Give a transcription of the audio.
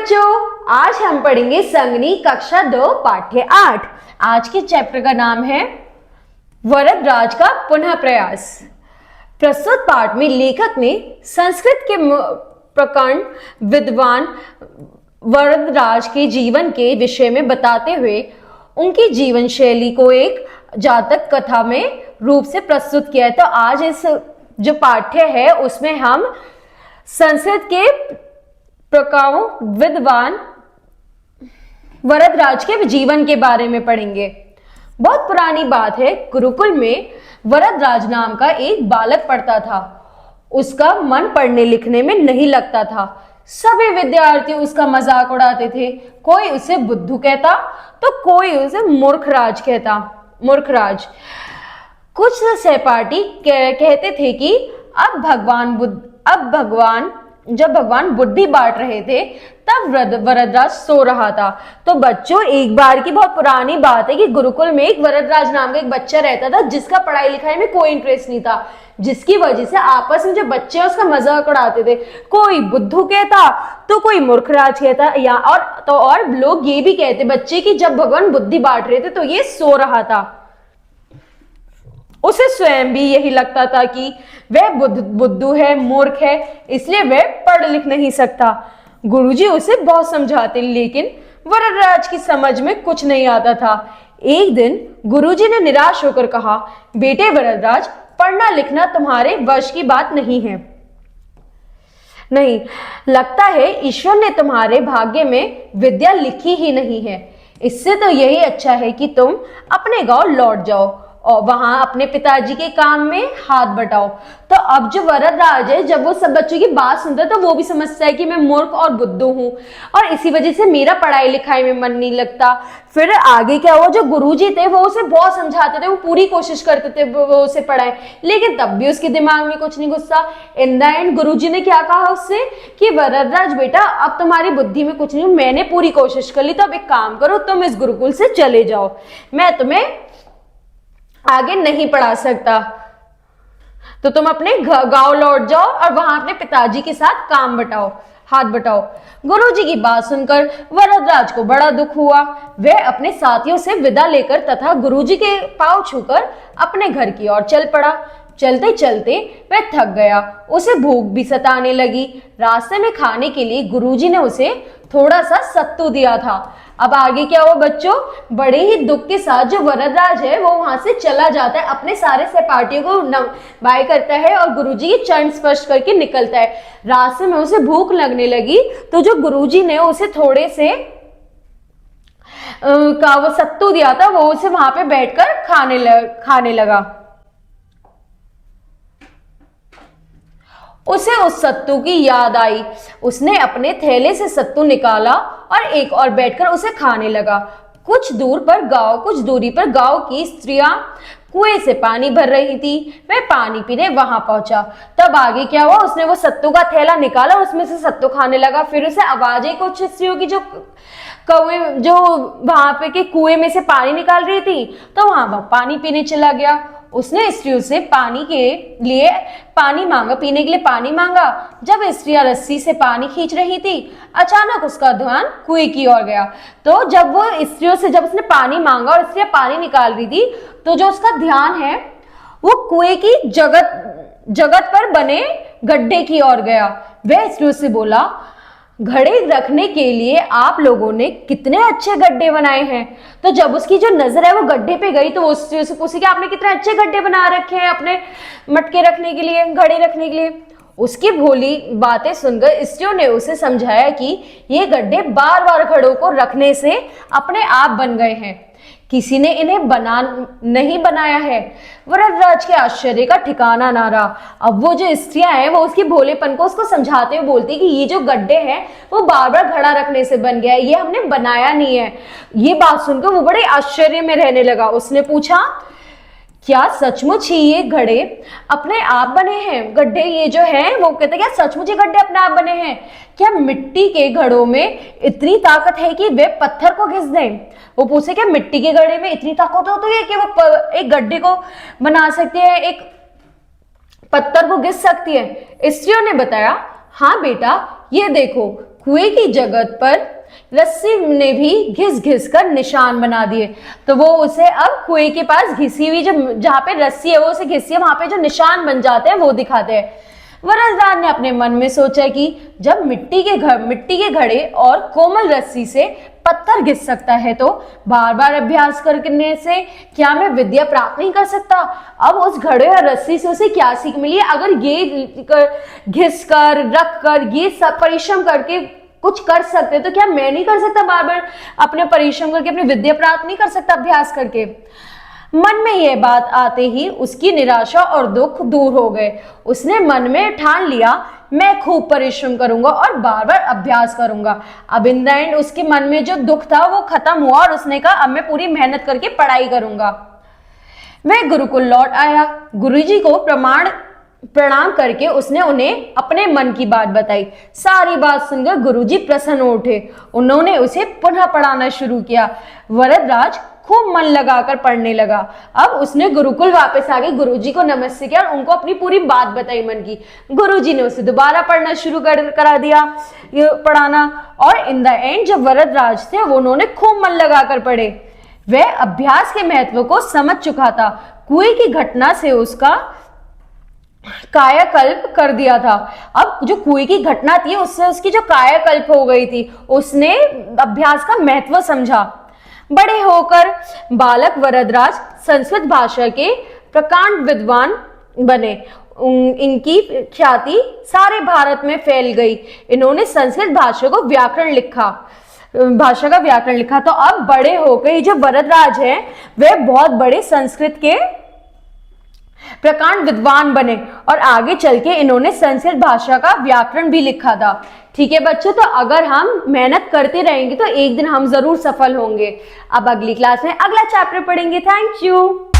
बच्चों, आज हम पढ़ेंगे संगनी कक्षा 2 पाठ्य 8। आज के चैप्टर का नाम है वरदराज का पुनः प्रयास। प्रस्तुत पाठ में लेखक ने संस्कृत के प्रकरण विद्वान वरदराज के जीवन के विषय में बताते हुए उनकी जीवन शैली को एक जातक कथा में रूप से प्रस्तुत किया है। तो आज इस जो पाठ्य है उसमें हम संस्कृत के प्रकारों विद्वान वरदराज के जीवन के बारे में पढ़ेंगे। बहुत पुरानी बात है, गुरुकुल में वरदराज नाम का एक बालक पढ़ता था। उसका मन पढ़ने लिखने में नहीं लगता था। सभी विद्यार्थी उसका मजाक उड़ाते थे। कोई उसे बुद्धू कहता तो कोई उसे मूर्खराज कहता। मूर्खराज। कुछ सहपाठी कहते थे कि जब भगवान बुद्धि बांट रहे थे तब वरदराज सो रहा था। तो बच्चों, एक बार की बहुत पुरानी बात है कि गुरुकुल में एक वरदराज नाम का एक बच्चा रहता था जिसका पढ़ाई लिखाई में कोई इंटरेस्ट नहीं था, जिसकी वजह से आपस में जो बच्चे उसका मजाक उड़ाते थे। कोई बुद्धू कहता तो कोई मूर्खराज कहता, या और लोग ये भी कहते बच्चे कि जब भगवान बुद्धि बांट रहे थे तो ये सो रहा था। उसे स्वयं भी यही लगता था कि वह बुद्धू है, मूर्ख है, इसलिए वह पढ़ लिख नहीं सकता। गुरुजी उसे बहुत समझाते, लेकिन वरदराज की समझ में कुछ नहीं आता था। एक दिन गुरुजी ने निराश होकर कहा, बेटे वरदराज, पढ़ना लिखना तुम्हारे वश की बात नहीं है। नहीं, लगता है ईश्वर ने तुम्हारे भाग्य में विद्या लिखी ही नहीं है। इससे तो यही अच्छा है कि तुम अपने गांव लौट जाओ और वहां अपने पिताजी के काम में हाथ बटाओ। तो अब जो वरदराज है, जब वो सब बच्चों की बात सुनता है तो वो भी समझता है कि मैं मूर्ख और बुद्धू हूं और इसी वजह से मेरा पढ़ाई लिखाई में मन नहीं लगता। फिर आगे क्या हुआ, जो गुरुजी थे वो उसे बहुत समझाते थे, वो पूरी कोशिश करते थे वो उसे पढ़ाए, लेकिन तब भी उसके दिमाग में कुछ नहीं घुसता। इन द एंड गुरुजी ने क्या कहा उससे कि वरदराज बेटा, अब तुम्हारी बुद्धि में कुछ नहीं, मैंने पूरी कोशिश कर ली, तो अब एक काम करो, तुम इस गुरुकुल से चले जाओ, मैं तुम्हें आगे नहीं पढ़ा सकता, तो तुम अपने गांव लौट जाओ और वहां अपने पिताजी के साथ काम बटाओ, हाथ बटाओ। गुरुजी की बात सुनकर वरदराज को बड़ा दुख हुआ। वह अपने साथियों से विदा लेकर तथा गुरुजी के पांव छूकर अपने घर की ओर चल पड़ा। चलते चलते वह थक गया, उसे भूख भी सताने लगी। रास्ते में खाने के लिए गुरुजी ने उसे थोड़ा सा सत्तू दिया था। अब आगे क्या हुआ बच्चों, बड़े ही दुख के साथ जो वरदराज है वो वहां से चला जाता है, अपने सारे सहपाठियों को बाय करता है और गुरुजी के चरण स्पर्श करके निकलता है। रास्ते में उसे भूख लगने लगी तो जो गुरुजी ने उसे थोड़े से वो सत्तू दिया था वो उसे वहां पे बैठकर खाने लगा। उसे उस सत्तू की याद आई। उसने अपने थैले से सत्तू निकाला और एक और बैठकर उसे खाने लगा। कुछ दूरी पर गांव की स्त्रियां कुएं से पानी भर रही थी। वह पानी पीने वहां पहुंचा। तब आगे क्या हुआ, उसने वो सत्तू का थैला निकाला, उसमें से सत्तू खाने लगा। फिर उसे आवाज आई कुछ स्त्रियों की जो वहां पे के कुएं में से पानी निकाल रही थी, तो वहां पानी पीने चला गया। उसने स्त्रियों से पीने के लिए पानी मांगा। जब स्त्रियां रस्सी से पानी खींच रही थी, अचानक उसका ध्यान कुएं की ओर गया। तो जब उसने पानी मांगा और स्त्रियां पानी निकाल रही थी, तो जो उसका ध्यान है वो कुएं की जगत पर बने गड्ढे की ओर गया। वह स्त्रियों से बोला, घड़े रखने के लिए आप लोगों ने कितने अच्छे गड्ढे बनाए हैं। तो जब उसकी जो नजर है वो गड्ढे पे गई तो वो उससे पूछी कि आपने कितने अच्छे गड्ढे बना रखे हैं अपने मटके रखने के लिए, घड़े रखने के लिए। उसकी भोली बातें सुनकर स्त्रियों ने उसे समझाया कि ये गड्ढे बार बार घड़ों को रखने से अपने आप बन गए हैं, किसी ने इन्हें नहीं बनाया है। वरदराज के आश्चर्य का ठिकाना ना रहा। अब वो जो स्त्रियां हैं वो उसकी भोलेपन को उसको समझाते हुए बोलती कि ये जो गड्ढे हैं वो बार बार घड़ा रखने से बन गया है, ये हमने बनाया नहीं है। ये बात सुनकर वो बड़े आश्चर्य में रहने लगा। उसने पूछा, क्या सचमुच ही ये घड़े अपने आप बने हैं? गड्ढे ये जो हैं वो कहते क्या सचमुच ये गड्ढे अपने आप बने हैं? क्या मिट्टी के घड़ों में इतनी ताकत है कि वे पत्थर को घिस दें? वो पूछे क्या मिट्टी के घड़े में इतनी ताकत होती है कि वो एक गड्ढे को बना सकती है, एक पत्थर को घिस सकती है? स्त्रियों ने बताया, हाँ बेटा, ये देखो कुएं की जगह पर रस्सी ने भी घिस घिस कर निशान बना दिए। तो वो उसे अब कुएं के पास घिसी हुई जहां पे रस्सी है वो उसे घिसी है, वहां पे जो निशान बन जाते हैं वो दिखाते हैं। वरदान ने अपने मन में सोचा कि जब मिट्टी के घड़े और कोमल रस्सी से पत्थर घिस सकता है तो बार बार अभ्यास करने से क्या मैं विद्या प्राप्त नहीं कर सकता। अब उस घड़े और रस्सी से उसे क्या सीख मिली, अगर ये घिस कर रख कर ये सब परिश्रम करके कुछ कर सकते तो क्या मैं नहीं कर सकता, बार बार अपने परिश्रम करके अपनी विद्या प्राप्त नहीं कर सकता अभ्यास करके। मन में यह बात आते ही उसकी निराशा और दुख दूर हो गए। उसने मन में ठान लिया मैं खूब परिश्रम करूंगा और बार बार अभ्यास करूंगा। अब इन द एंड उसके मन में जो दुख था वो खत्म हुआ और उसने कहा अब मैं पूरी मेहनत करके पढ़ाई करूंगा। वह गुरुकुल लौट आया। गुरुजी को प्रणाम करके उसने उन्हें अपने मन की बात बताई। सारी बात सुनकर गुरुजी प्रसन्न हो उठे। उन्होंने उसे पुनः पढ़ाना शुरू किया। वरदराज खूब मन लगाकर पढ़ने लगा। अब उसने गुरुकुल वापस आ गई, गुरुजी को नमस्ते किया और उनको अपनी पूरी बात बताई मन की। गुरुजी ने उसे दोबारा पढ़ना शुरू करा दिया पढ़ाना, और इन द एंड जब वरदराज थे वो उन्होंने खूब मन लगाकर पढ़े। वह अभ्यास के महत्व को समझ चुका था। कुएं की घटना से उसका कायाकल्प कर दिया था। अब जो कुएं की घटना थी उससे उसकी जो कायाकल्प हो गई थी, उसने अभ्यास का महत्व समझा। बड़े होकर बालक वरदराज संस्कृत भाषा के प्रकांड विद्वान बने। इनकी ख्याति सारे भारत में फैल गई। इन्होंने संस्कृत भाषा का व्याकरण लिखा। तो अब बड़े होकर जो वरदराज हैं वे बहुत बड़े संस्कृत के प्रकांड विद्वान बने और आगे चल के इन्होंने संस्कृत भाषा का व्याकरण भी लिखा था। ठीक है बच्चों, तो अगर हम मेहनत करते रहेंगे तो एक दिन हम जरूर सफल होंगे। अब अगली क्लास में अगला चैप्टर पढ़ेंगे। Thank you.